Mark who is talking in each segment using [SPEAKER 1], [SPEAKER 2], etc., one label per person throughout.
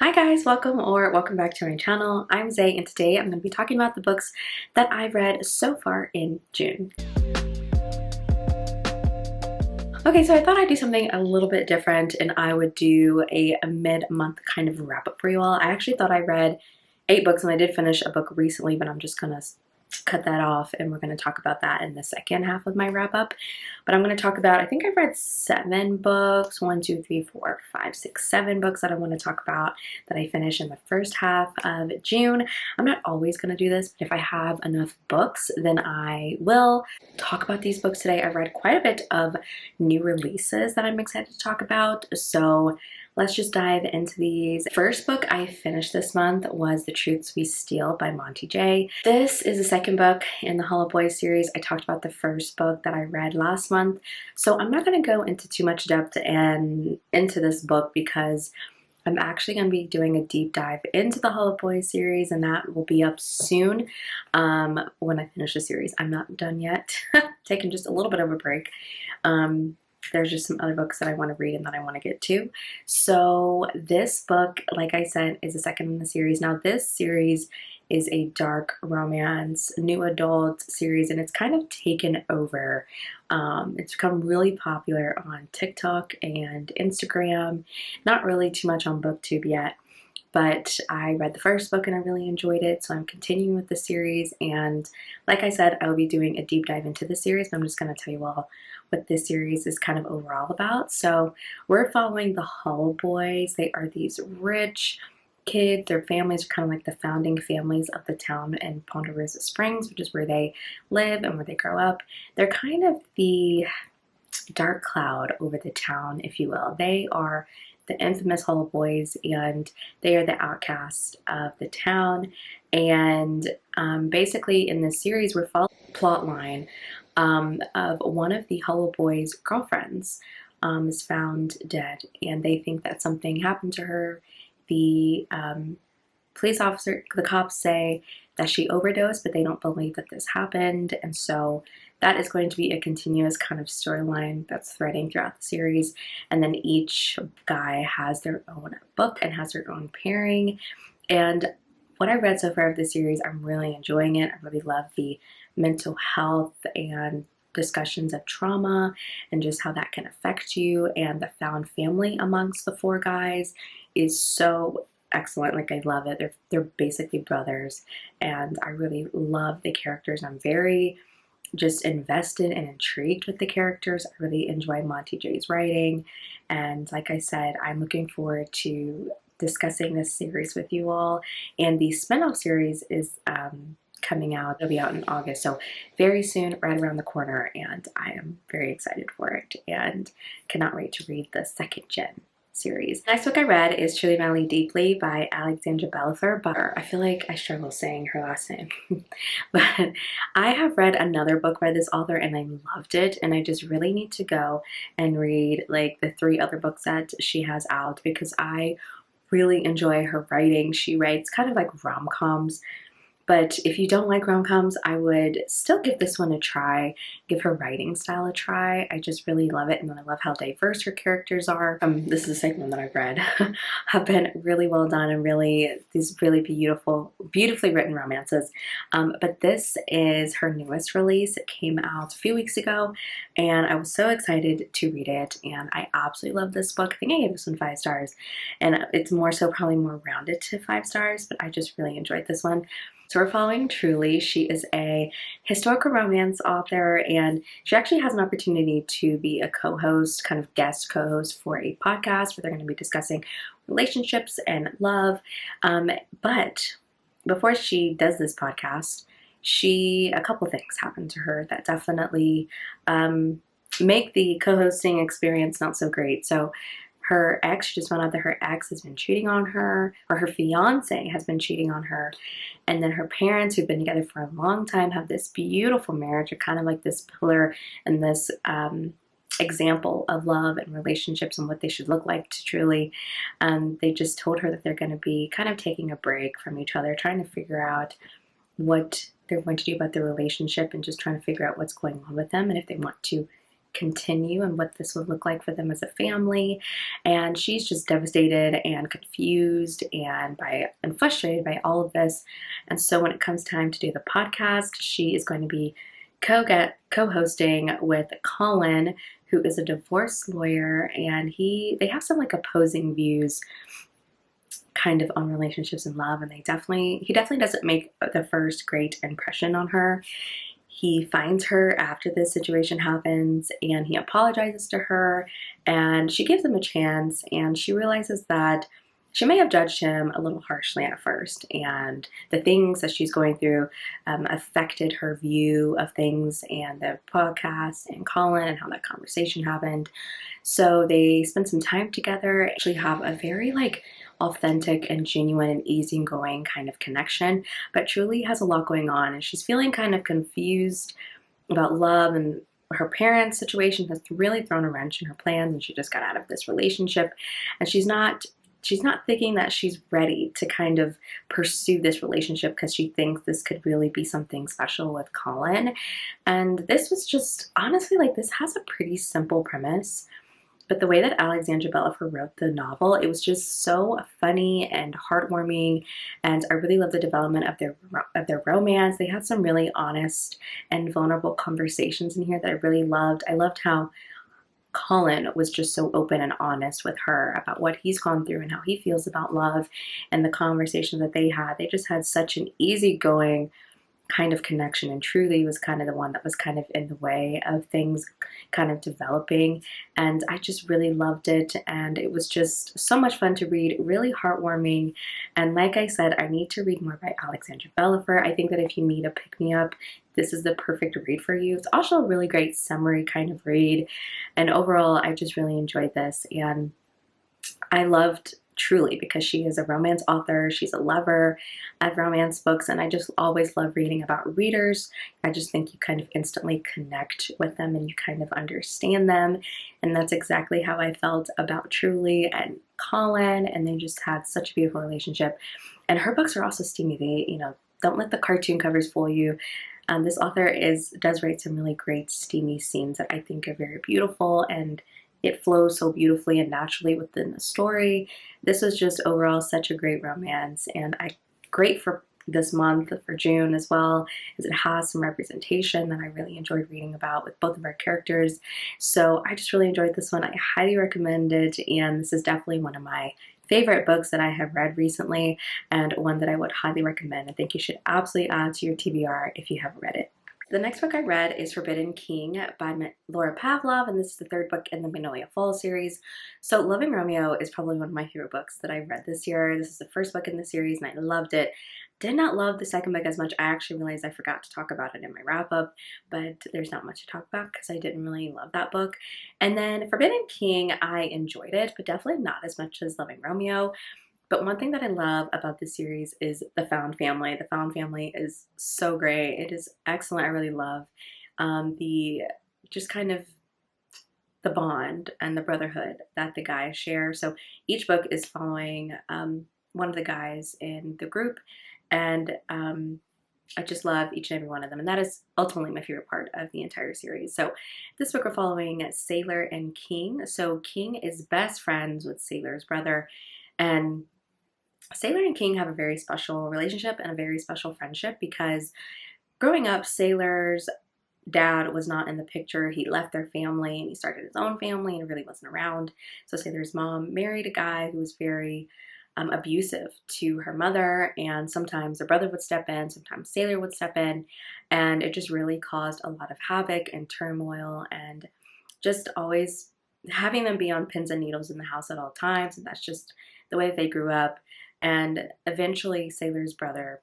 [SPEAKER 1] Hi guys, welcome back to my channel. I'm Zay and today I'm going to be talking about the books that I've read so far in June. Okay, so I thought I'd do something a little bit different and I would do a mid-month kind of wrap-up for you all. I actually thought I read 8 books and I did finish a book recently, but I'm just gonna cut that off and we're going to talk about that in the second half of my wrap up. But I'm going to talk about, I think I've read 7 books, 1, 2, 3, 4, 5, 6, 7 books that I want to talk about that I finished in the first half of June. I'm not always going to do this, but if I have enough books, then I will talk about these books today. I've read quite a bit of new releases that I'm excited to talk about, so let's just dive into these. First book I finished this month was The Truths We Steal by Monty J. This is the second book in the Hollow Boys series. I talked about the first book that I read last month, so I'm not going to go into too much depth and into this book because I'm actually going to be doing a deep dive into the Hollow Boys series, and that will be up soon when I finish the series. I'm not done yet. Taking just a little bit of a break. There's just some other books that I want to read and that I want to get to. So this book, like I said, is the second in the series. Now this series is a dark romance, new adult series, and it's kind of taken over. It's become really popular on TikTok and Instagram. Not really too much on BookTube yet, but I read the first book and I really enjoyed it, so I'm continuing with the series. And like I said, I will be doing a deep dive into the series, but I'm just going to tell you all what this series is kind of overall about. So we're following the Hollow Boys. They are these rich kids. Their families are kind of like the founding families of the town in Ponderosa Springs, which is where they live and where they grow up. They're kind of the dark cloud over the town, if you will. They are the infamous Hollow Boys, and they are the outcasts of the town. And basically in this series, we're following the plot line of one of the Hollow Boys' girlfriends is found dead, and they think that something happened to her. The the cops say that she overdosed, but they don't believe that this happened, and so that is going to be a continuous kind of storyline that's threading throughout the series. And then each guy has their own book and has their own pairing. And what I read so far of the series, I'm really enjoying it. I really love the mental health and discussions of trauma and just how that can affect you. And the found family amongst the 4 guys is so excellent. Like, I love it. They're basically brothers, and I really love the characters. I'm very just invested and intrigued with the characters. I really enjoy Monty J's writing, and like I said, I'm looking forward to discussing this series with you all. And the spin-off series is coming out. It'll be out in August, so very soon, right around the corner, and I am very excited for it and cannot wait to read the second gen series. The next book I read is Truly Madly Deeply by Alexandra Belfer, but I feel like I struggle saying her last name. But I have read another book by this author and I loved it, and I just really need to go and read like the 3 other books that she has out because I really enjoy her writing. She writes kind of like rom-coms, but if you don't like rom-coms, I would still give this one a try. Give her writing style a try. I just really love it, and then I love how diverse her characters are. This is the second one that I've read. Have been really well done and these really beautifully written romances. But this is her newest release. It came out a few weeks ago, and I was so excited to read it, and I absolutely love this book. I think I gave this one 5 stars, and it's more so probably more rounded to 5 stars, but I just really enjoyed this one. So we're following Truly. She is a historical romance author, and she actually has an opportunity to be a co-host, kind of guest co-host for a podcast where they're going to be discussing relationships and love. But before she does this podcast, a couple things happened to her that definitely make the co-hosting experience not so great. So her ex, she just found out that her ex has been cheating on her, or her fiance has been cheating on her. And then her parents, who've been together for a long time, have this beautiful marriage. They're kind of like this pillar and this example of love and relationships and what they should look like to Truly. They just told her that they're going to be kind of taking a break from each other, trying to figure out what they're going to do about their relationship and just trying to figure out what's going on with them and if they want to continue and what this would look like for them as a family. And she's just devastated and confused and frustrated by all of this. And so when it comes time to do the podcast, she is going to be co-hosting with Colin, who is a divorce lawyer, and they have some like opposing views kind of on relationships and love, and he definitely doesn't make the first great impression on her. He finds her after this situation happens and he apologizes to her, and she gives him a chance, and she realizes that she may have judged him a little harshly at first, and the things that she's going through affected her view of things and the podcast and Colin and how that conversation happened. So they spend some time together, actually have a very like authentic and genuine and easygoing kind of connection, but truly has a lot going on, and she's feeling kind of confused about love, and her parents' situation has really thrown a wrench in her plans, and she just got out of this relationship, and she's not thinking that she's ready to kind of pursue this relationship because she thinks this could really be something special with Colin. And this was just honestly like, this has a pretty simple premise, but the way that Alexandra Bellifer wrote the novel, it was just so funny and heartwarming, and I really loved the development of their romance. They had some really honest and vulnerable conversations in here that I really loved. I loved how Colin was just so open and honest with her about what he's gone through and how he feels about love, and the conversation that they had. They just had such an easygoing kind of connection, and truly was kind of the one that was kind of in the way of things kind of developing, and I just really loved it, and it was just so much fun to read, really heartwarming. And like I said, I need to read more by Alexandra Bellifer. I think that if you need a pick-me-up, this is the perfect read for you. It's also a really great summary kind of read, and overall I just really enjoyed this, and I loved truly because she is a romance author, she's a lover of romance books, and I just always love reading about readers. I just think you kind of instantly connect with them and you kind of understand them, and that's exactly how I felt about Truly and Colin, and they just had such a beautiful relationship. And her books are also steamy. They, don't let the cartoon covers fool you. This author does write some really great steamy scenes that I think are very beautiful, and it flows so beautifully and naturally within the story. This was just overall such a great romance, and great for this month, for June as well, as it has some representation that I really enjoyed reading about with both of our characters. So I just really enjoyed this one. I highly recommend it, and this is definitely one of my favorite books that I have read recently, and one that I would highly recommend. I think you should absolutely add to your TBR if you haven't read it. The next book I read is Forbidden King by Laura Pavlov, and this is the third book in the Magnolia Falls series. So Loving Romeo is probably one of my favorite books that I've read this year. This is the first book in the series, and I loved it. Did not love the second book as much. I actually realized I forgot to talk about it in my wrap-up, but there's not much to talk about because I didn't really love that book. And then Forbidden King, I enjoyed it, but definitely not as much as Loving Romeo. But one thing that I love about this series is the found family. The found family is so great. It is excellent. I really love the just kind of the bond and the brotherhood that the guys share. So each book is following one of the guys in the group, and I just love each and every one of them, and that is ultimately my favorite part of the entire series. So this book we're following Sailor and King. So King is best friends with Sailor's brother, and Sailor and King have a very special relationship and a very special friendship because growing up, Sailor's dad was not in the picture. He left their family and he started his own family and really wasn't around. So Sailor's mom married a guy who was very abusive to her mother, and sometimes their brother would step in, sometimes Sailor would step in, and it just really caused a lot of havoc and turmoil, and just always having them be on pins and needles in the house at all times. And that's just the way that they grew up. And eventually Sailor's brother,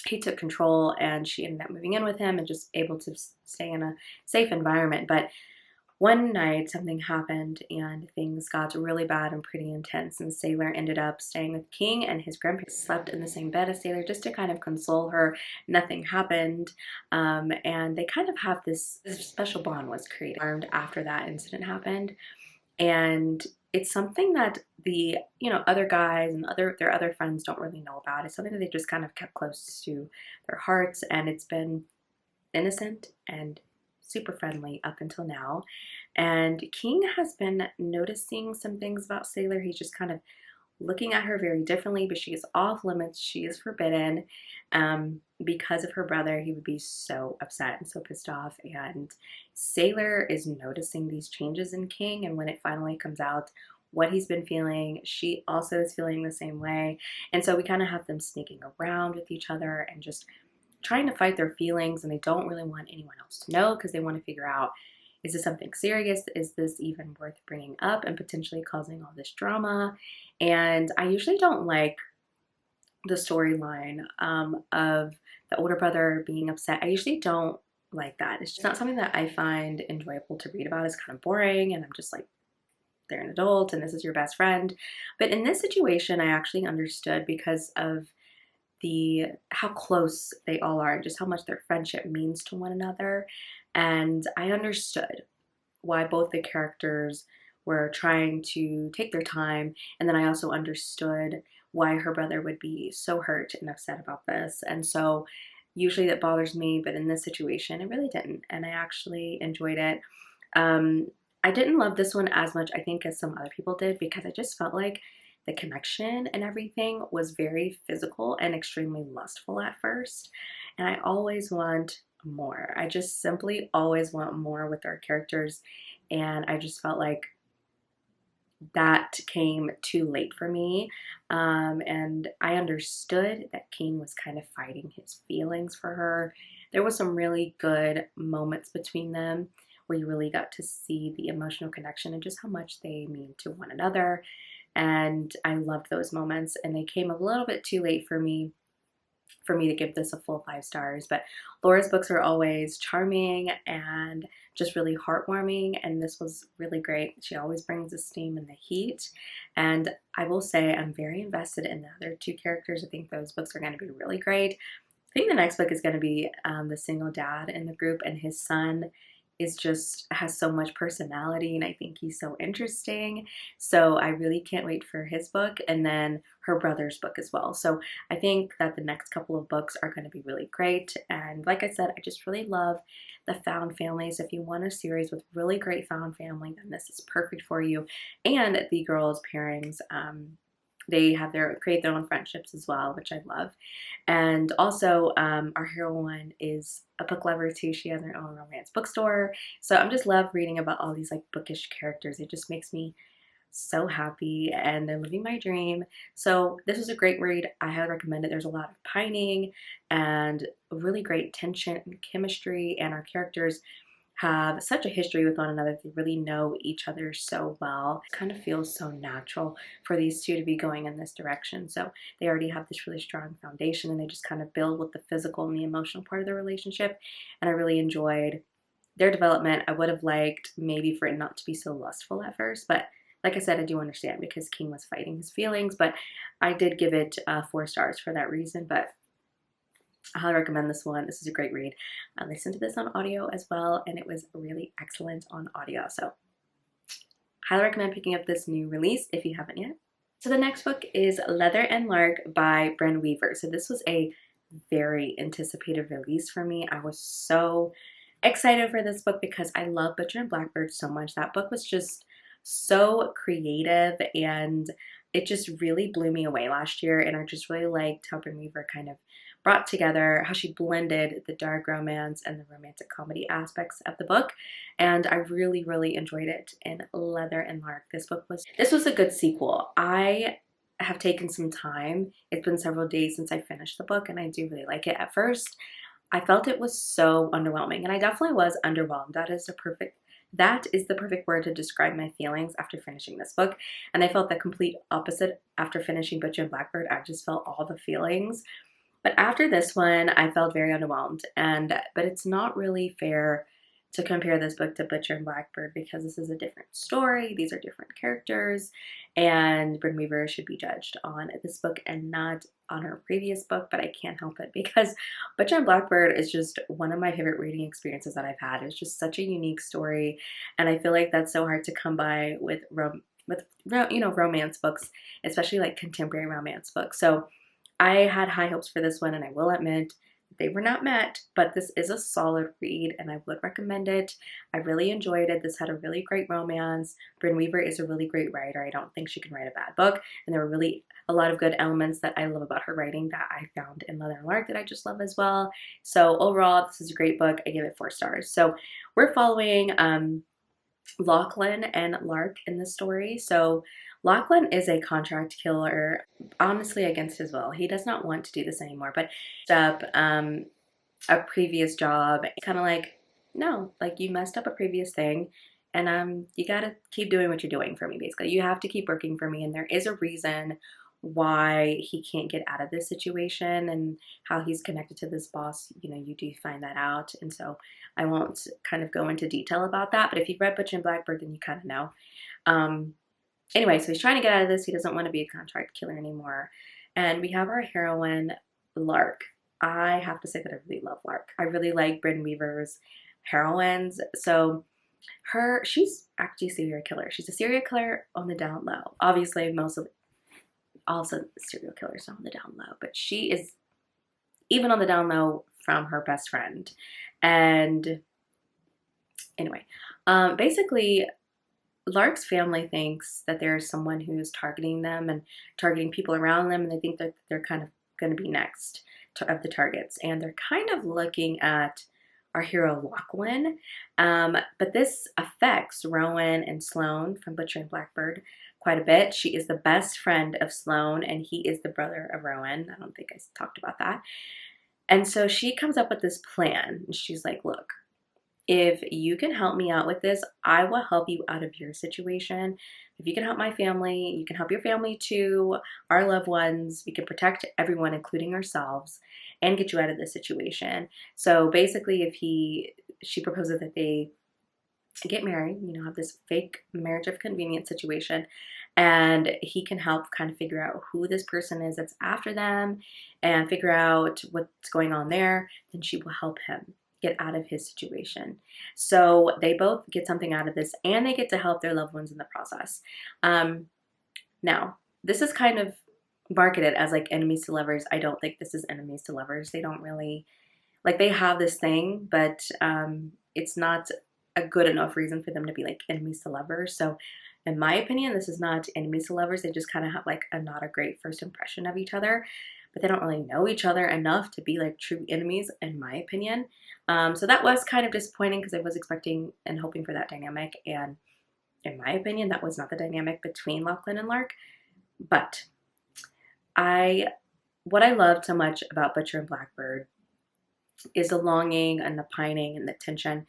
[SPEAKER 1] he took control, and she ended up moving in with him and just able to stay in a safe environment. But one night something happened and things got really bad and pretty intense, and Sailor ended up staying with King, and his grandparents slept in the same bed as Sailor just to kind of console her. Nothing happened, and they kind of have this special bond was created after that incident happened. And it's something that the other guys and their other friends don't really know about. It's something that they just kind of kept close to their hearts, and it's been innocent and super friendly up until now. And King has been noticing some things about Sailor. He's just kind of looking at her very differently, but she is off limits. She is forbidden. Because of her brother, he would be so upset and so pissed off. And Sailor is noticing these changes in King, and when it finally comes out what he's been feeling, she also is feeling the same way. And so we kind of have them sneaking around with each other and just trying to fight their feelings, and they don't really want anyone else to know because they want to figure out, is this something serious? Is this even worth bringing up and potentially causing all this drama? And I usually don't like the storyline of the older brother being upset. I usually don't like that. It's just not something that I find enjoyable to read about. It's kind of boring, and I'm just like, they're an adult and this is your best friend. But in this situation, I actually understood because of how close they all are and just how much their friendship means to one another. And I understood why both the characters were trying to take their time. And then I also understood why her brother would be so hurt and upset about this. And so usually that bothers me, but in this situation, it really didn't. And I actually enjoyed it. I didn't love this one as much, I think, as some other people did, because I just felt like the connection and everything was very physical and extremely lustful at first. And I always want more. I just simply always want more with our characters. And I just felt like that came too late for me. And I understood that King was kind of fighting his feelings for her. There was some really good moments between them where you really got to see the emotional connection and just how much they mean to one another. And I loved those moments, and they came a little bit too late for me to give this a full 5 stars. But Laura's books are always charming and just really heartwarming, and this was really great. She always brings the steam and the heat, and I will say I'm very invested in the other 2 characters. I think those books are going to be really great. I think the next book is going to be the single dad in the group, and his son has so much personality, and I think he's so interesting. So I really can't wait for his book, and then her brother's book as well. So I think that the next couple of books are going to be really great. And like I said, I just really love the found families. If you want a series with really great found family, then this is perfect for you. And the girls' pairings, they have create their own friendships as well, which I love. And also, our heroine is a book lover too. She has her own romance bookstore. So I'm just love reading about all these like bookish characters. It just makes me so happy, and they're living my dream. So this was a great read. I highly recommend it. There's a lot of pining and really great tension and chemistry, and our characters have such a history with one another. They really know each other so well. It kind of feels so natural for these 2 to be going in this direction. So they already have this really strong foundation, and they just kind of build with the physical and the emotional part of the relationship. And I really enjoyed their development. I would have liked maybe for it not to be so lustful at first, but like I said, I do understand because King was fighting his feelings, but I did give it 4 stars for that reason. But I highly recommend this one. This is a great read. I listened to this on audio as well, and it was really excellent on audio. So highly recommend picking up this new release if you haven't yet. So the next book is Leather and Lark by Bren Weaver. So this was a very anticipated release for me. I was so excited for this book because I love Butcher and Blackbird so much. That book was just so creative, and it just really blew me away last year. And I just really liked how Bren Weaver kind of brought together, how she blended the dark romance and the romantic comedy aspects of the book. And I really, really enjoyed it in Leather and Lark. This was a good sequel. I have taken some time. It's been several days since I finished the book, and I do really like it. At first, I felt it was so underwhelming, and I definitely was underwhelmed. That is the perfect word to describe my feelings after finishing this book. And I felt the complete opposite after finishing Butcher and Blackbird. I just felt all the feelings. But after this one, I felt very underwhelmed. But it's not really fair to compare this book to Butcher and Blackbird because this is a different story. These are different characters, and Bren Weaver should be judged on this book and not on her previous book, but I can't help it because Butcher and Blackbird is just one of my favorite reading experiences that I've had. It's just such a unique story, and I feel like that's so hard to come by with romance books, especially like contemporary romance books. So I had high hopes for this one, and I will admit they were not met, but this is a solid read and I would recommend it. I really enjoyed it. This had a really great romance. Brynne Weaver is a really great writer. I don't think she can write a bad book, and there were really a lot of good elements that I love about her writing that I found in Mother and Lark that I just love as well. So overall, this is a great book. I give it 4 stars. So we're following Lachlan and Lark in the story. So Lachlan is a contract killer, honestly against his will. He does not want to do this anymore, but up a previous job, kind of like, no, like you messed up a previous thing, and you gotta keep doing what you're doing for me. Basically, you have to keep working for me, and there is a reason why he can't get out of this situation and how he's connected to this boss. You know, you do find that out, and so I won't kind of go into detail about that, but if you've read Butcher and Blackbird, then you kind of know. Anyway, so he's trying to get out of this. He doesn't want to be a contract killer anymore, and we have our heroine, Lark. I have to say that I really love Lark. I really like Brynne Weaver's heroines. So she's actually a serial killer. She's a serial killer on the down low. Obviously, most of also serial killers on the down low, but she is even on the down low from her best friend. And anyway, basically, Lark's family thinks that there's someone who's targeting them and targeting people around them, and they think that they're kind of going to be next of the targets, and they're kind of looking at our hero Lachlan, but this affects Rowan and Sloane from Butcher and Blackbird quite a bit. She is the best friend of Sloane, and he is the brother of Rowan. I don't think I talked about that. And so she comes up with this plan, and she's like, look, if you can help me out with this, I will help you out of your situation. If you can help my family, you can help your family too, our loved ones. We can protect everyone, including ourselves, and get you out of this situation. So basically, she proposes that they get married, you know, have this fake marriage of convenience situation, and he can help kind of figure out who this person is that's after them and figure out what's going on there, then she will help him get out of his situation. So they both get something out of this, and they get to help their loved ones in the process. Now, this is kind of marketed as like enemies to lovers. I don't think this is enemies to lovers. They don't really, like, they have this thing, but it's not a good enough reason for them to be like enemies to lovers. So in my opinion, this is not enemies to lovers. They just kind of have like not a great first impression of each other, but they don't really know each other enough to be like true enemies, in my opinion. So that was kind of disappointing because I was expecting and hoping for that dynamic, and in my opinion, that was not the dynamic between Lachlan and Lark. But what I loved so much about Butcher and Blackbird is the longing and the pining and the tension.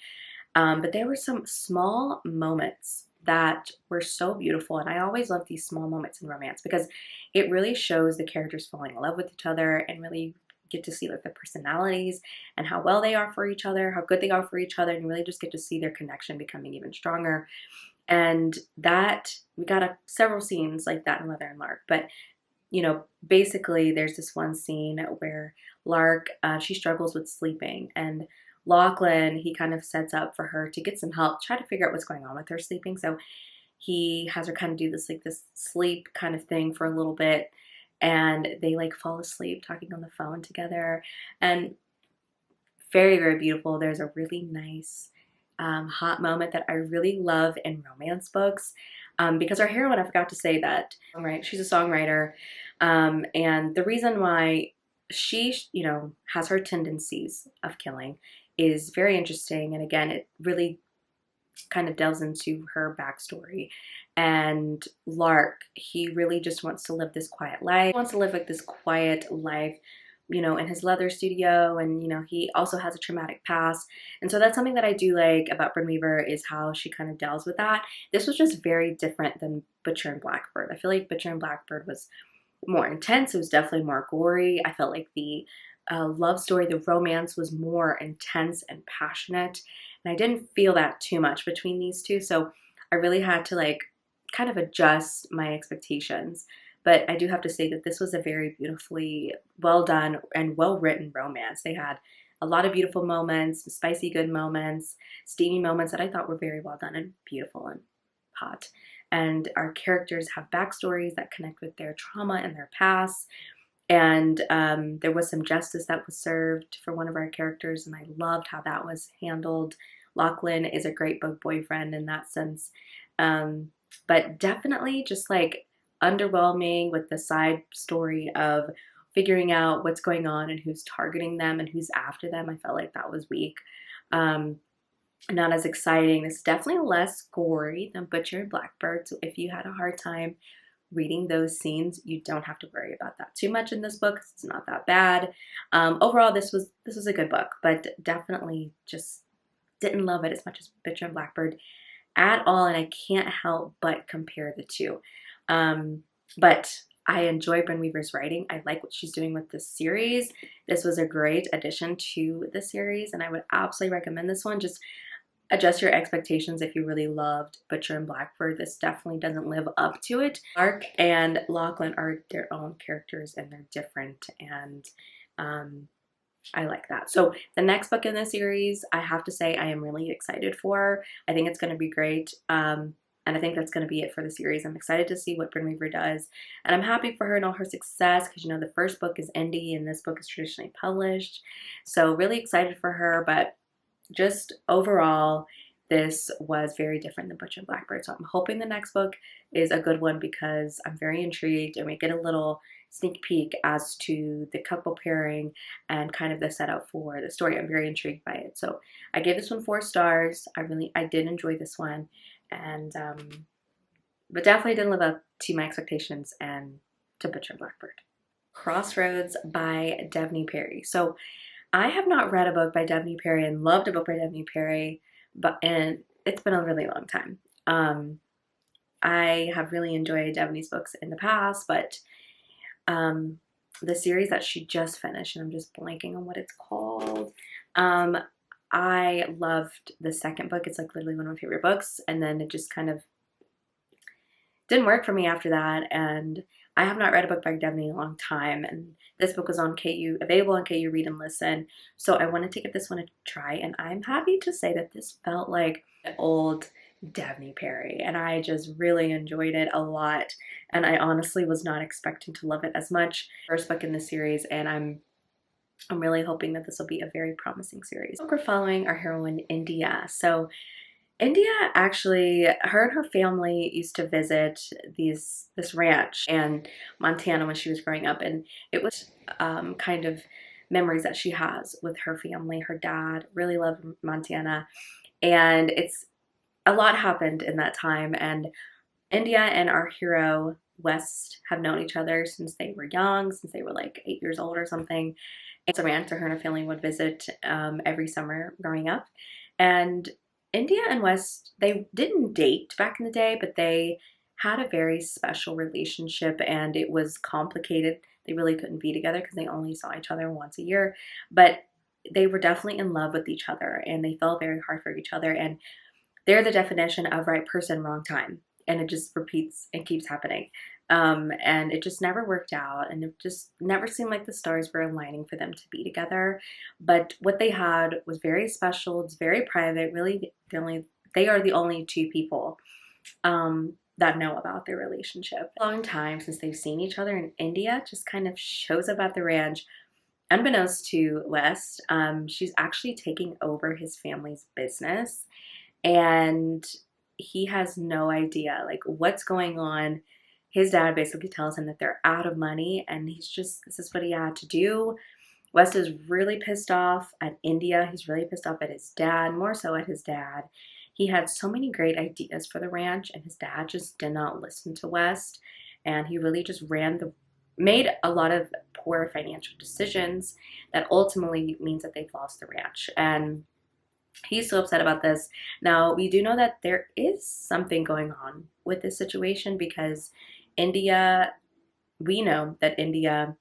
[SPEAKER 1] But there were some small moments that were so beautiful, and I always love these small moments in romance because it really shows the characters falling in love with each other, and really get to see like their personalities and how well they are for each other, how good they are for each other, and really just get to see their connection becoming even stronger. And that we got several scenes like that in Mother and Lark. But you know, basically there's this one scene where Lark, she struggles with sleeping, and Lachlan, he kind of sets up for her to get some help, try to figure out what's going on with her sleeping. So he has her kind of do this like this sleep kind of thing for a little bit, and they like fall asleep talking on the phone together, and very, very beautiful. There's a really nice hot moment that I really love in romance books, because our heroine, I forgot to say that, right? She's a songwriter, and the reason why she, you know, has her tendencies of killing is very interesting. And again, it really kind of delves into her backstory. And Lark, he really just wants to live this quiet life. He wants to live like this quiet life, you know, in his leather studio, and you know, he also has a traumatic past. And so that's something that I do like about Brynne Weaver, is how she kind of deals with that. This was just very different than Butcher and Blackbird. I feel like Butcher and Blackbird was more intense. It was definitely more gory. I felt like the love story, the romance was more intense and passionate, and I didn't feel that too much between these two. So I really had to like kind of adjust my expectations. But I do have to say that this was a very beautifully well done and well written romance. They had a lot of beautiful moments, spicy good moments, steamy moments that I thought were very well done and beautiful and hot. And our characters have backstories that connect with their trauma and their past. And there was some justice that was served for one of our characters, and I loved how that was handled. Lachlan is a great book boyfriend in that sense. But definitely just like underwhelming with the side story of figuring out what's going on and who's targeting them and who's after them. I felt like that was weak. Um, Not as exciting. It's definitely less gory than Butcher and Blackbird. So if you had a hard time reading those scenes, you don't have to worry about that too much in this book. It's not that bad. Overall, this was a good book, but definitely just didn't love it as much as Butcher and Blackbird at all, and I can't help but compare the two. But I enjoy Bryn Weaver's writing. I like what she's doing with this series. This was a great addition to the series, and I would absolutely recommend this one. Just adjust your expectations if you really loved Butcher and Blackbird. This definitely doesn't live up to it. Lark and Lachlan are their own characters and they're different, and I like that. So the next book in the series, I have to say I am really excited for. I think it's going to be great. And I think that's going to be it for the series. I'm excited to see what Bryn Weaver does. And I'm happy for her and all her success because, you know, the first book is indie and this book is traditionally published. So really excited for her. But just overall, this was very different than Butch and Blackbird. So I'm hoping the next book is a good one because I'm very intrigued and we get a little sneak peek as to the couple pairing and kind of the setup for the story. I'm very intrigued by it. So I gave this one 4 stars. I did enjoy this one, and but definitely didn't live up to my expectations and to Butch and Blackbird. Crossroads by Devney Perry. So I have not read a book by Devney Perry and loved a book by Devney Perry, and it's been a really long time. I have really enjoyed Devney's books in the past, but the series that she just finished, and I'm just blanking on what it's called. I loved the second book. It's like literally one of my favorite books, and then it just kind of didn't work for me after that. And I have not read a book by Devney in a long time, and this book was on KU, available on KU Read and Listen. So I wanted to give this one a try, and I'm happy to say that this felt like an old Devney Perry, and I just really enjoyed it a lot. And I honestly was not expecting to love it as much. First book in the series, and I'm really hoping that this will be a very promising series. We're following our heroine India. So India actually, her and her family used to visit this ranch in Montana when she was growing up, and it was kind of memories that she has with her family. Her dad really loved Montana, and it's a lot happened in that time. And India and our hero West have known each other since they were young, since they were like 8 years old or something. It's a ranch that her and her family would visit every summer growing up, and India and West, they didn't date back in the day, but they had a very special relationship and it was complicated. They really couldn't be together because they only saw each other once a year, but they were definitely in love with each other and they fell very hard for each other. And they're the definition of right person, wrong time. And it just repeats and keeps happening. And it just never worked out, and it just never seemed like the stars were aligning for them to be together. But what they had was very special. It's very private. Really, they are the only two people that know about their relationship. A long time since they've seen each other, in India just kind of shows up at the ranch. Unbeknownst to West, she's actually taking over his family's business, and he has no idea like what's going on. His dad basically tells him that they're out of money and this is what he had to do. West is really pissed off at India. He's really pissed off at his dad, more so at his dad. He had so many great ideas for the ranch and his dad just did not listen to West, and he really just made a lot of poor financial decisions that ultimately means that they've lost the ranch. And he's so upset about this. Now, we do know that there is something going on with this situation because we know that India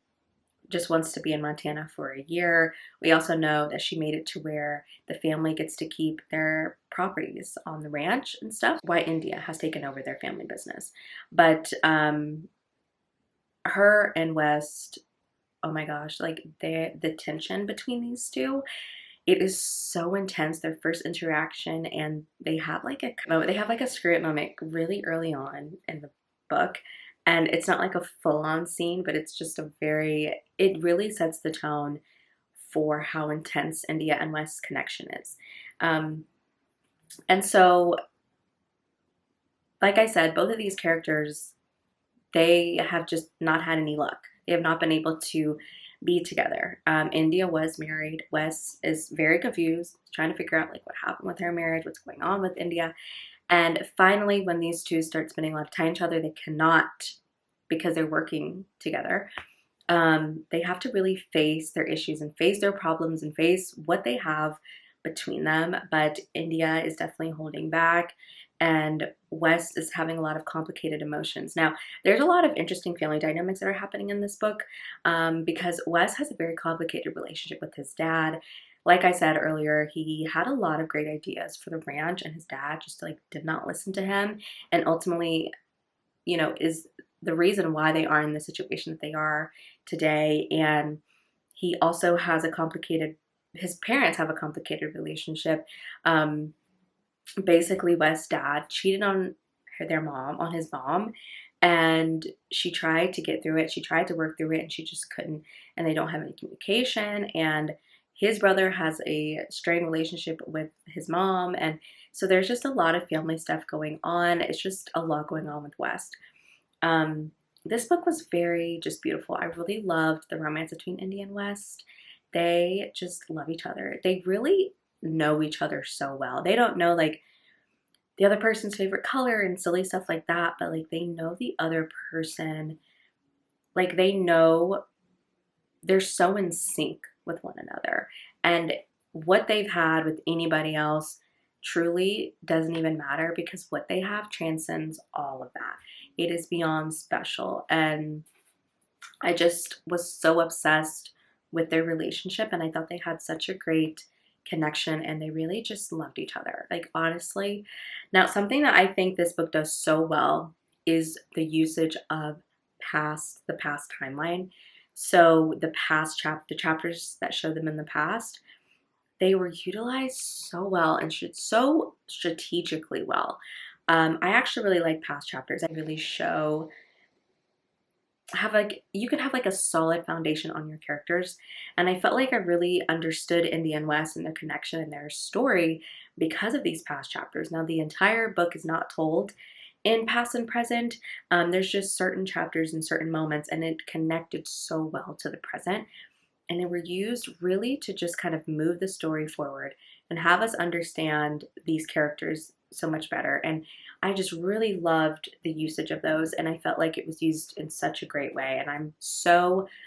[SPEAKER 1] just wants to be in Montana for a year. We also know that she made it to where the family gets to keep their properties on the ranch and stuff, why India has taken over their family business. But her and West, oh my gosh, like the tension between these two, it is so intense. Their first interaction, and they have like a screw-up moment really early on in the book. And it's not like a full-on scene, but it's just it really sets the tone for how intense India and West's connection is. Um, and so, like I said, both of these characters, they have just not had any luck. They have not been able to be together. India was married. Wes is very confused, trying to figure out like what happened with her marriage, what's going on with India. And finally, when these two start spending a lot of time together, they cannot, because they're working together. They have to really face their issues and face their problems and face what they have between them. But India is definitely holding back, and Wes is having a lot of complicated emotions. Now, there's a lot of interesting family dynamics that are happening in this book, because Wes has a very complicated relationship with his dad. Like I said earlier, he had a lot of great ideas for the ranch, and his dad just like did not listen to him, and ultimately, is the reason why they are in the situation that they are today. And he also has his parents have a complicated relationship. Basically, Wes' dad cheated on his mom, and she tried to get through it. She tried to work through it, and she just couldn't. And they don't have any communication. And his brother has a strained relationship with his mom. And so there's just a lot of family stuff going on. It's just a lot going on with Wes. Um, this book was very just beautiful. I really loved the romance between Indy and West. They just love each other. They really know each other so well. They don't know like the other person's favorite color and silly stuff like that, but like they know the other person. Like they know they're so in sync with one another. And what they've had with anybody else truly doesn't even matter, because what they have transcends all of that. It is beyond special. And I just was so obsessed with their relationship, and I thought they had such a great connection, and they really just loved each other. Like honestly. Now, something that I think this book does so well is the usage of the past timeline. So the chapters that show them in the past, they were utilized so well and so strategically well. I actually really like past chapters. They really you can have like a solid foundation on your characters. And I felt like I really understood India and West and their connection and their story because of these past chapters. Now, the entire book is not told in past and present. There's just certain chapters and certain moments, and it connected so well to the present. And they were used really to just kind of move the story forward and have us understand these characters so much better. And I just really loved the usage of those, and I felt like it was used in such a great way. And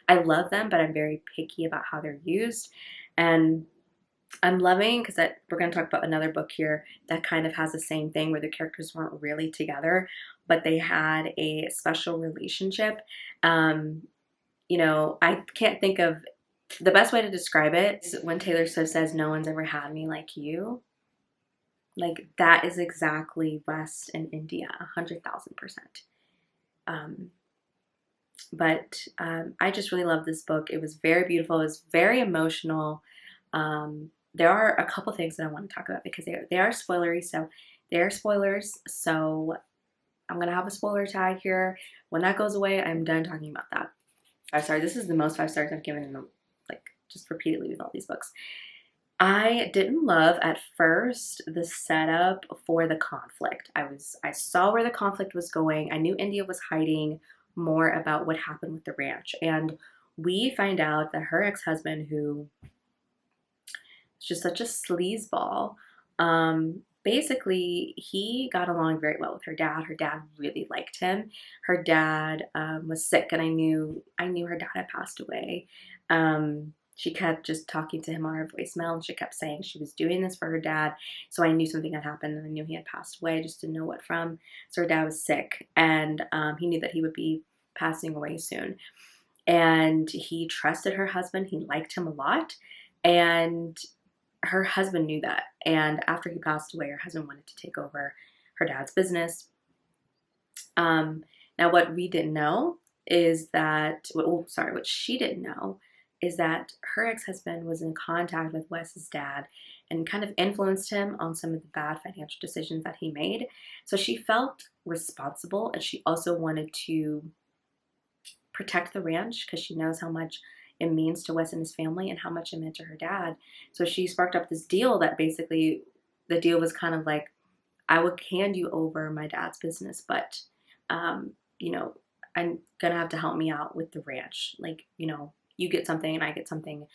[SPEAKER 1] I love them, but I'm very picky about how they're used. And I'm loving, because we're going to talk about another book here that kind of has the same thing, where the characters weren't really together, but they had a special relationship. I can't think of the best way to describe it is when Taylor Swift says, "No one's ever had me like you." Like that is exactly West and India, 100,000%. Um, but I just really love this book. It was very beautiful. It was very emotional. There are a couple things that I want to talk about because they are spoilery. So they are spoilers. So I'm gonna have a spoiler tag here. When that goes away, I'm done talking about that. 5 stars. This is the most 5 stars I've given them, like just repeatedly with all these books. I didn't love at first the setup for the conflict. I saw where the conflict was going. I knew India was hiding more about what happened with the ranch. And we find out that her ex-husband, who is just such a sleazeball, basically he got along very well with her dad. Her dad really liked him. Her dad was sick, and I knew her dad had passed away. She kept just talking to him on her voicemail, and she kept saying she was doing this for her dad. So I knew something had happened, and I knew he had passed away. I just didn't know what from. So her dad was sick, and he knew that he would be passing away soon. And he trusted her husband. He liked him a lot, and her husband knew that. And after he passed away, her husband wanted to take over her dad's business. Now, what we didn't know is that, what she didn't know is that her ex-husband was in contact with Wes's dad and kind of influenced him on some of the bad financial decisions that he made. So she felt responsible, and she also wanted to protect the ranch because she knows how much it means to Wes and his family and how much it meant to her dad. So she sparked up this deal that basically the deal was kind of like, I would hand you over my dad's business, but you know, I'm gonna have to help me out with the ranch. Like, you know, you get something and I get something.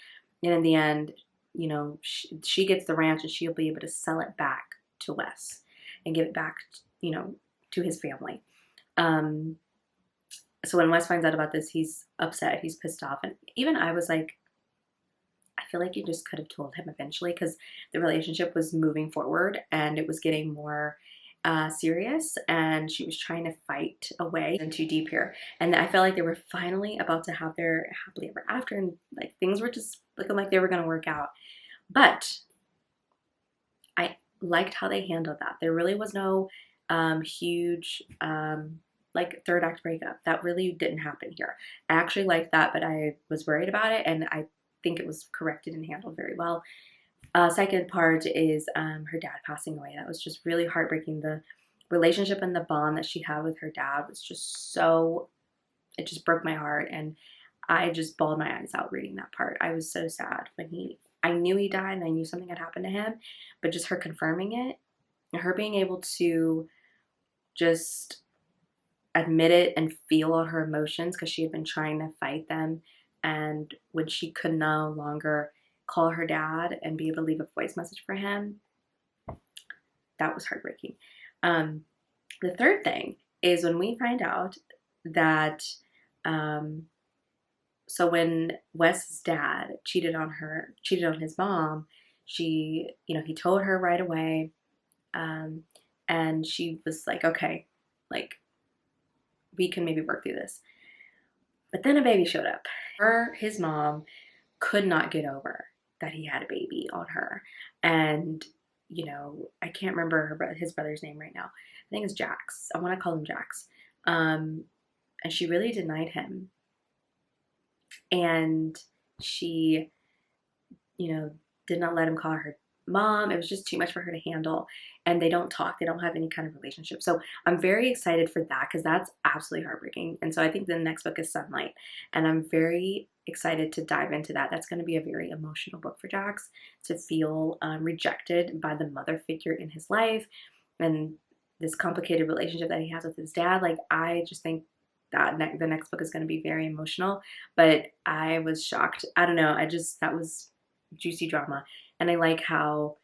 [SPEAKER 1] And in the end, you know, she gets the ranch and she'll be able to sell it back to Wes and give it back, you know, to his family. Um, so when Wes finds out about this, he's upset, he's pissed off. And even I was like, I feel like you just could have told him eventually, because the relationship was moving forward and it was getting more serious, and she was trying to fight away and too deep here. And I felt like they were finally about to have their happily ever after, and like things were just looking like they were going to work out. But I liked how they handled that. There really was no huge like third act breakup. That really didn't happen here. I actually liked that, but I was worried about it, and I think it was corrected and handled very well. Second part is her dad passing away. That was just really heartbreaking. The relationship and the bond that she had with her dad was just so, it just broke my heart, and I just bawled my eyes out reading that part. I was so sad when I knew he died and I knew something had happened to him, but just her confirming it and her being able to just admit it and feel all her emotions, because she had been trying to fight them. And when she could no longer call her dad and be able to leave a voice message for him, that was heartbreaking. The third thing is when we find out that, so when Wes's dad cheated on his mom, he told her right away, and she was like, okay, like, we can maybe work through this. But then a baby showed up. His mom could not get over that he had a baby on her. And, you know, I can't remember his brother's name right now. I think it's Jax. I want to call him Jax. And she really denied him. And she, you know, did not let him call her mom. It was just too much for her to handle. And they don't talk. They don't have any kind of relationship. So I'm very excited for that, because that's absolutely heartbreaking. And so I think the next book is Sunlight. And I'm very excited to dive into that. That's going to be a very emotional book for Jax, to feel rejected by the mother figure in his life, and this complicated relationship that he has with his dad. Like, I just think that the next book is going to be very emotional. But I was shocked. I don't know. That was juicy drama. And I like how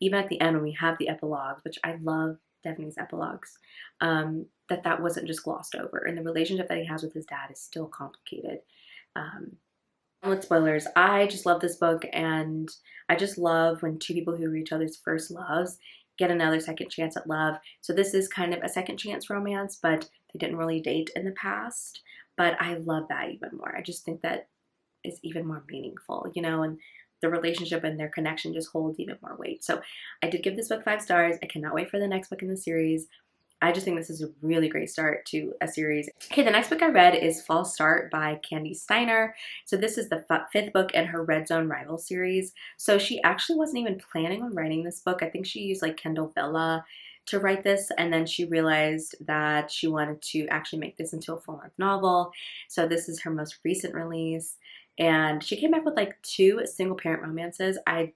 [SPEAKER 1] even at the end when we have the epilogues, which I love Daphne's epilogues, that wasn't just glossed over. And the relationship that he has with his dad is still complicated. With spoilers, I just love this book, and I just love when two people who are each other's first loves get another second chance at love. So this is kind of a second chance romance, but they didn't really date in the past. But I love that even more. I just think that is even more meaningful, you know, and the relationship and their connection just holds even more weight. So I did give this book 5 stars. I cannot wait for the next book in the series. I just think this is a really great start to a series. Okay, the next book I read is False Start by Candy Steiner. So this is the 5th book in her Red Zone Rival series. So she actually wasn't even planning on writing this book. I think she used like Kindle Vella to write this, and then she realized that she wanted to actually make this into a full-length novel. So this is her most recent release. And she came back with like 2 single parent romances. I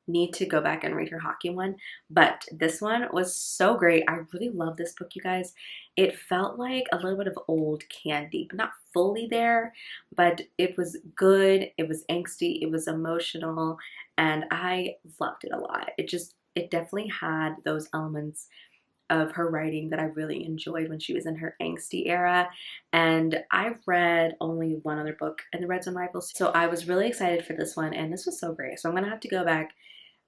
[SPEAKER 1] need to go back and read her hockey one, but this one was so great. I really love this book, you guys. It felt like a little bit of old candy, but not fully there, but it was good. It was angsty, it was emotional, and I loved it a lot. It definitely had those elements of her writing that I really enjoyed when she was in her angsty era. And I've read only one other book in the Red Zone Rivals, so I was really excited for this one, and this was so great. So I'm gonna have to go back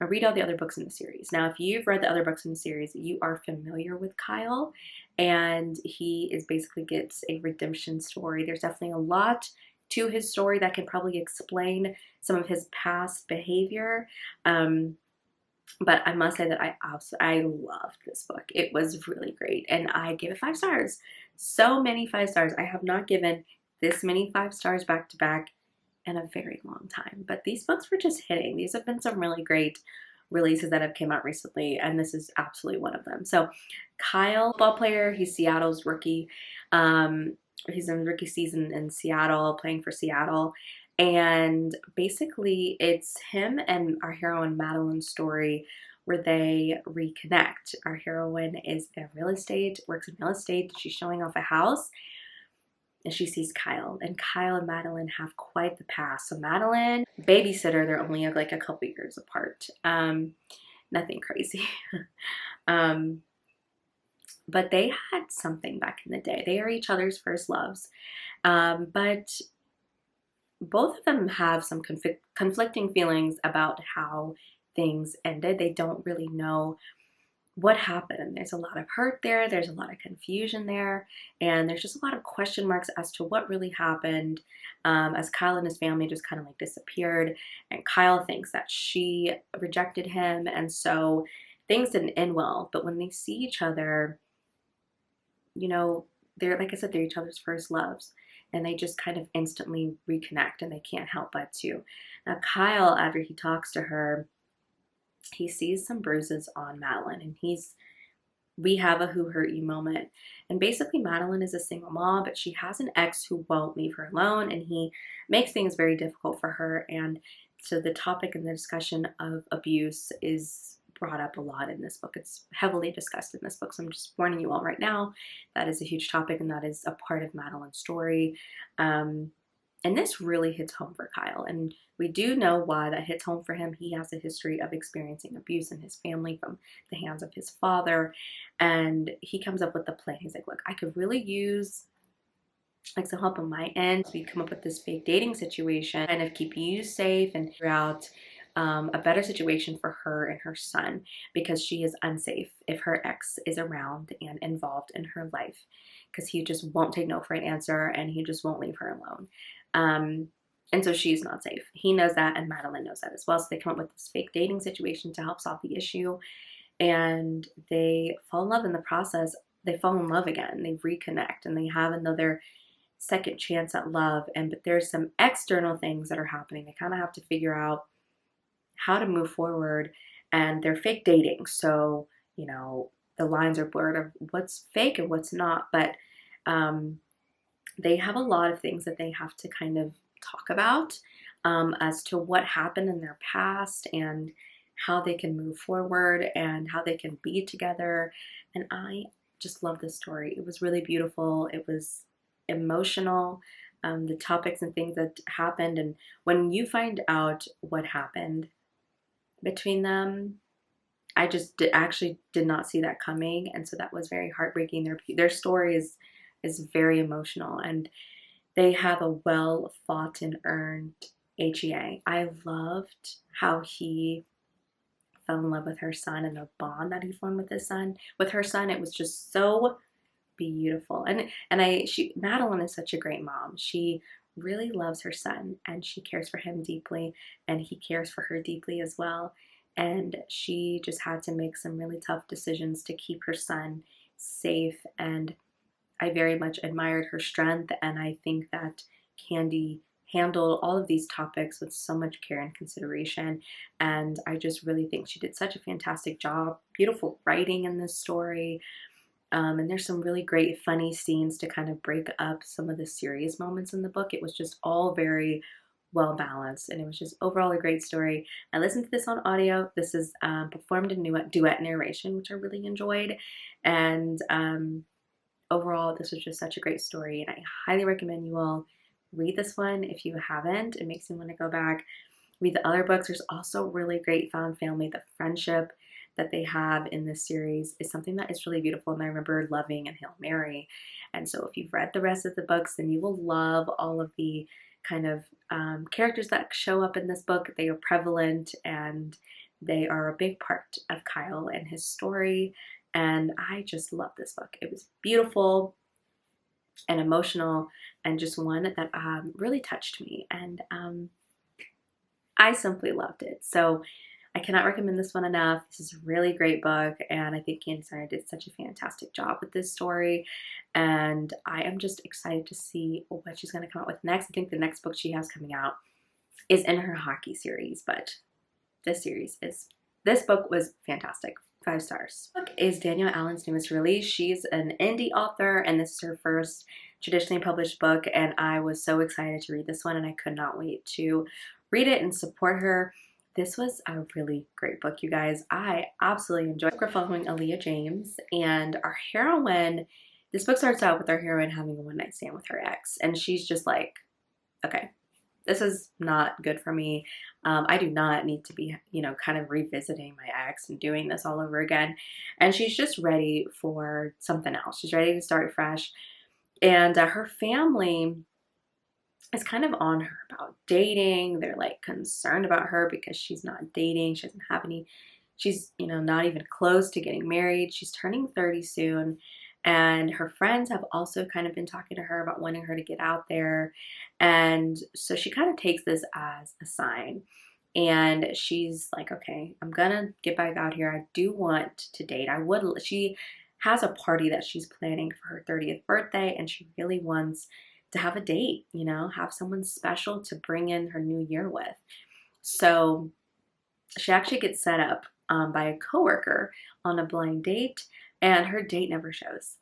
[SPEAKER 1] and read all the other books in the series. Now, if you've read the other books in the series, you are familiar with Kyle, and he basically gets a redemption story. There's definitely a lot to his story that can probably explain some of his past behavior. But I must say that I loved this book. It was really great, and I gave it 5 stars. So many 5 stars. I have not given this many 5 stars back to back in a very long time. But these books were just hitting. These have been some really great releases that have came out recently, and this is absolutely one of them. So Kyle, ball player, he's Seattle's rookie. He's in rookie season in Seattle, playing for Seattle. And basically it's him and our heroine Madeline's story where they reconnect. Our heroine is in real estate, works in real estate. She's showing off a house and she sees Kyle, and Kyle and Madeline have quite the past. So Madeline, babysitter, they're only like a couple years apart. Nothing crazy. um, but they had something back in the day. They are each other's first loves. But both of them have some conflicting feelings about how things ended. They don't really know what happened. There's a lot of hurt there, there's a lot of confusion there, and there's just a lot of question marks as to what really happened, as Kyle and his family just kind of like disappeared, and Kyle thinks that she rejected him, and so things didn't end well. But when they see each other, you know, they're, like I said, they're each other's first loves, and they just kind of instantly reconnect, and they can't help but to. Now Kyle, after he talks to her, he sees some bruises on Madeline, and we have a who hurt you moment. And basically Madeline is a single mom, but she has an ex who won't leave her alone, and he makes things very difficult for her. And so the topic and the discussion of abuse is brought up a lot in this book. It's heavily discussed in this book, so I'm just warning you all right now, that is a huge topic, and that is a part of Madeline's story. And this really hits home for Kyle, and we do know why that hits home for him. He has a history of experiencing abuse in his family from the hands of his father, and he comes up with the plan. He's like, look, I could really use like some help on my end. So we come up with this fake dating situation, kind of keep you safe and figure out a better situation for her and her son, because she is unsafe if her ex is around and involved in her life, because he just won't take no for an answer, and he just won't leave her alone. And so she's not safe. He knows that, and Madeline knows that as well. So they come up with this fake dating situation to help solve the issue, and they fall in love in the process. They fall in love again. They reconnect, and they have another second chance at love. But there's some external things that are happening. They kind of have to figure out how to move forward, and they're fake dating. So, you know, the lines are blurred of what's fake and what's not, but they have a lot of things that they have to kind of talk about as to what happened in their past and how they can move forward and how they can be together. And I just love this story. It was really beautiful. It was emotional. The topics and things that happened, and when you find out what happened between them, I just actually did not see that coming, and so that was very heartbreaking. Their story is very emotional, and they have a well fought and earned HEA. I loved how he fell in love with her son and the bond that he formed with his son, with her son. It was just so beautiful. And Madeline is such a great mom. She really loves her son, and she cares for him deeply, and he cares for her deeply as well. And she just had to make some really tough decisions to keep her son safe, and I very much admired her strength, and I think that Candy handled all of these topics with so much care and consideration, and I just really think she did such a fantastic job. Beautiful writing in this story, and there's some really great funny scenes to kind of break up some of the serious moments in the book. It was just all very well balanced, and it was just overall a great story. I listened to this on audio. This is performed in duet narration, which I really enjoyed, and overall, this was just such a great story, and I highly recommend you all read this one if you haven't. It makes me want to go back, read the other books. There's also really great found family. The friendship that they have in this series is something that is really beautiful, and I remember loving in Hail Mary. And so if you've read the rest of the books, then you will love all of the kind of characters that show up in this book. They are prevalent, and they are a big part of Kyle and his story. And I just love this book. It was beautiful and emotional, and just one that really touched me, and I simply loved it. So I cannot recommend this one enough. This is a really great book, and I think Candy Steiner did such a fantastic job with this story, and I am just excited to see what she's going to come out with next. I think the next book she has coming out is in her hockey series, but this book was fantastic. 5 stars. This book is Danielle Allen's newest release. She's an indie author, and this is her first traditionally published book, and I was so excited to read this one, and I could not wait to read it and support her. This was a really great book, you guys. I absolutely enjoyed it. We're following Aaliyah James, and our heroine, this book starts out with our heroine having a one-night stand with her ex, and she's just like, okay, this is not good for me. I do not need to be, kind of revisiting my ex and doing this all over again. And she's just ready for something else. She's ready to start fresh. And her family is kind of on her about dating. They're like concerned about her because she's not dating. She doesn't have any, she's, not even close to getting married. She's turning 30 soon. And her friends have also kind of been talking to her about wanting her to get out there. And so she kind of takes this as a sign. And she's like, okay, I'm gonna get back out here. I do want to date. She has a party that she's planning for her 30th birthday, and she really wants to have a date, have someone special to bring in her new year with. So she actually gets set up by a coworker on a blind date, and her date never shows.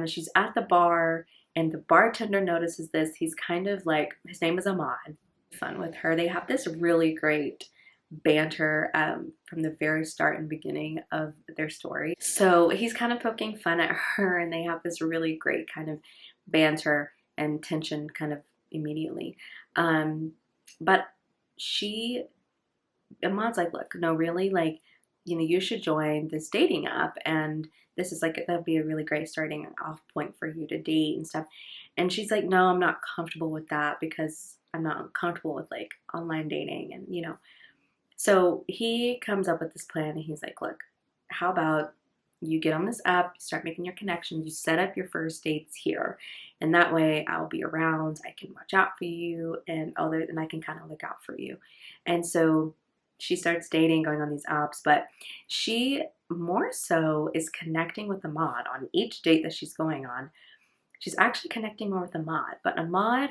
[SPEAKER 1] She's at the bar, and the bartender notices this. He's kind of like, his name is Ahmad. Fun with her. They have this really great banter from the very start and beginning of their story. So he's kind of poking fun at her, and they have this really great kind of banter and tension kind of immediately. But Ahmad's like, look, no, really, like, you should join this dating app, and this is like, that'd be a really great starting off point for you to date and stuff. And she's like, no, I'm not comfortable with that because I'm not comfortable with like online dating, and so he comes up with this plan, and he's like, look, how about you get on this app, you start making your connections, you set up your first dates here, and that way I'll be around, I can watch out for you, and I can kind of look out for you. And so she starts dating, going on these apps, but she more so is connecting with Ahmad on each date that she's going on. She's actually connecting more with Ahmad, but Ahmad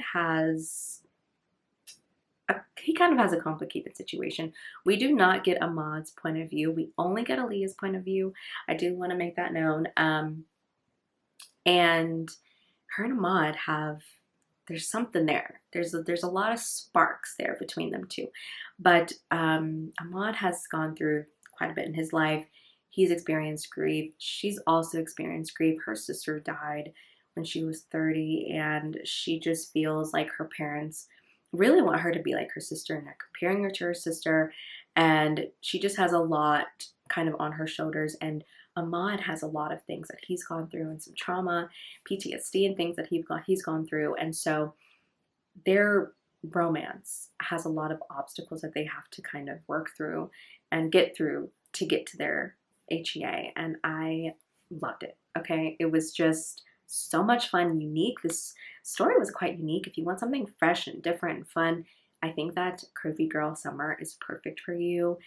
[SPEAKER 1] he kind of has a complicated situation. We do not get Ahmad's point of view. We only get Aaliyah's point of view. I do want to make that known. And her and Ahmad there's something there. There's a lot of sparks there between them two. But Ahmad has gone through quite a bit in his life. He's experienced grief. She's also experienced grief. Her sister died when she was 30, and she just feels like her parents really want her to be like her sister, and they're comparing her to her sister, and she just has a lot kind of on her shoulders. And Ahmad has a lot of things that he's gone through, and some trauma, PTSD, and things that he's gone through. And so their romance has a lot of obstacles that they have to kind of work through and get through to get to their HEA. And I loved it. Okay, it was just so much fun, unique. This story was quite unique. If you want something fresh and different and fun, I think that Curvy Girl Summer is perfect for you.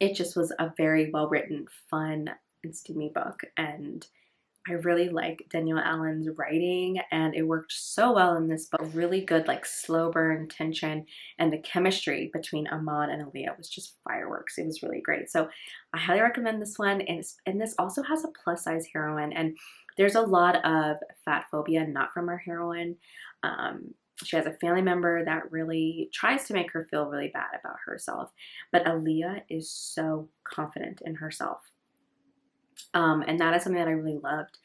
[SPEAKER 1] It just was a very well-written, fun, and steamy book, and I really like Danielle Allen's writing, and it worked so well in this book. Really good, like, slow burn tension, and the chemistry between Ahmad and Aaliyah was just fireworks. It was really great. So I highly recommend this one, and this also has a plus size heroine, and there's a lot of fat phobia, not from our heroine. She has a family member that really tries to make her feel really bad about herself, but Aaliyah is so confident in herself. And that is something that I really loved.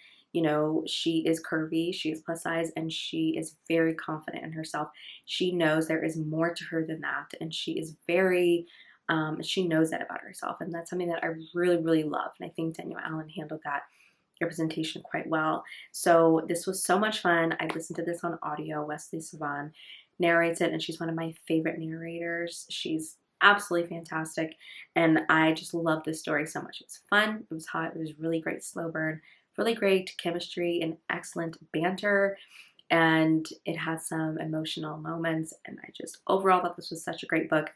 [SPEAKER 1] She is curvy, she is plus size, and she is very confident in herself. She knows there is more to her than that, and she is she knows that about herself, and that's something that I really, really love. And I think Danielle Allen handled that representation quite well. So this was so much fun. I listened to this on audio. Wesley Savan narrates it, and she's one of my favorite narrators. She's absolutely fantastic, and I just love this story so much. It was fun, it was hot, it was really great slow burn, really great chemistry, and excellent banter, and it had some emotional moments, and I just overall thought this was such a great book.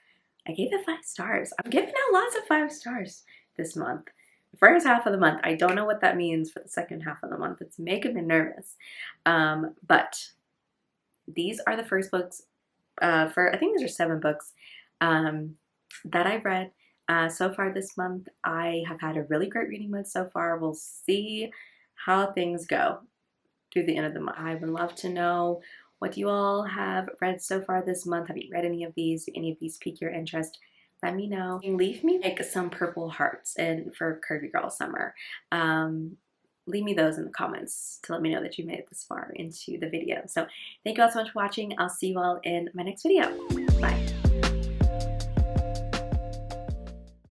[SPEAKER 1] I gave it 5 stars. I'm giving out lots of 5 stars this month. The first half of the month, I don't know what that means for the second half of the month. It's making me nervous. But these are the first books for, I think these are 7 books that I've read so far this month. I have had a really great reading month so far. We'll see how things go through the end of the month. I would love to know what you all have read so far this month. Have you read any of these? Do any of these pique your interest? Let me know. Leave me like some purple hearts and for Curvy Girl Summer. Leave me those in the comments to let me know that you made it this far into the video. So thank you all so much for watching. I'll see you all in my next video. Bye.